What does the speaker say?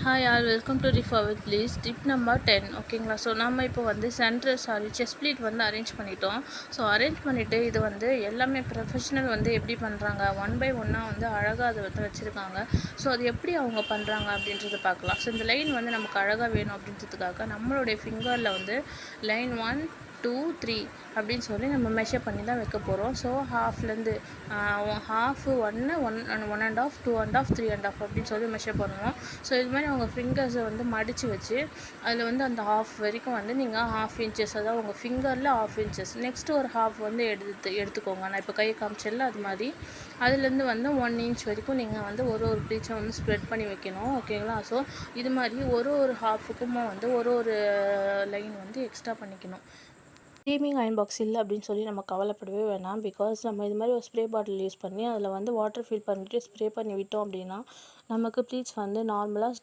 Hi all welcome to ரிஃபவர் pleats tip number 10 ஓகேங்களா. So நம்ம இப்போ வந்து செஸ்ட் ப்ளீட் வந்து அரேஞ்ச் பண்ணிட்டோம். ஸோ அரேஞ்ச் பண்ணிவிட்டு இது வந்து எல்லாமே ப்ரொஃபஷ்னல் வந்து எப்படி பண்ணுறாங்க ஒன் பை ஒன்னாக வந்து அழகாக அதை வந்து வச்சுருக்காங்க. ஸோ அது எப்படி அவங்க பண்ணுறாங்க அப்படின்றத பார்க்கலாம். ஸோ இந்த லைன் வந்து நமக்கு அழகாக வேணும் அப்படின்றதுக்காக நம்மளுடைய ஃபிங்கரில் வந்து லைன் 1 2 3 அப்படின்னு சொல்லி நம்ம மெஷர் பண்ணி தான் வைக்க போகிறோம். ஸோ ஹாஃப்லேருந்து ஹாஃப் 1.5 2.5 3.5 அப்படின்னு சொல்லி மெஷர் பண்ணுவோம். ஸோ இது மாதிரி உங்கள் ஃபிங்கர்ஸை வந்து மடித்து வச்சு அதில் வந்து அந்த ஹாஃப் வரைக்கும் வந்து நீங்கள் ½ இன்ச்சஸ், அதாவது உங்கள் ஃபிங்கரில் ½ இன்ச்சஸ், நெக்ஸ்ட்டு ஒரு ஹாஃப் வந்து எடுத்துக்கோங்க. நான் இப்போ கை காமிச்சல அது மாதிரி அதுலேருந்து வந்து 1 இன்ச் வரைக்கும் நீங்கள் வந்து ஒரு ப்ளீச்சை வந்து ஸ்ப்ரெட் பண்ணி வைக்கணும். ஓகேங்களா. ஸோ இது மாதிரி ஒரு ஹாஃபுக்குமா வந்து ஒரு லைன் வந்து எக்ஸ்ட்ரா பண்ணிக்கணும். ஸ்டீமிங் அயன் பாக்ஸ் இல்லை அப்படின்னு சொல்லி நம்ம கவலைப்படவே வேணாம். பிகாஸ் நம்ம இது மாதிரி ஒரு ஸ்ப்ரே பாட்டில் யூஸ் பண்ணி அதில் வந்து வாட்டர் ஃபில் பண்ணிவிட்டு ஸ்ப்ரே பண்ணி விட்டோம் அப்படின்னா நமக்கு ப்ளீட்ஸ் வந்து நார்மலாக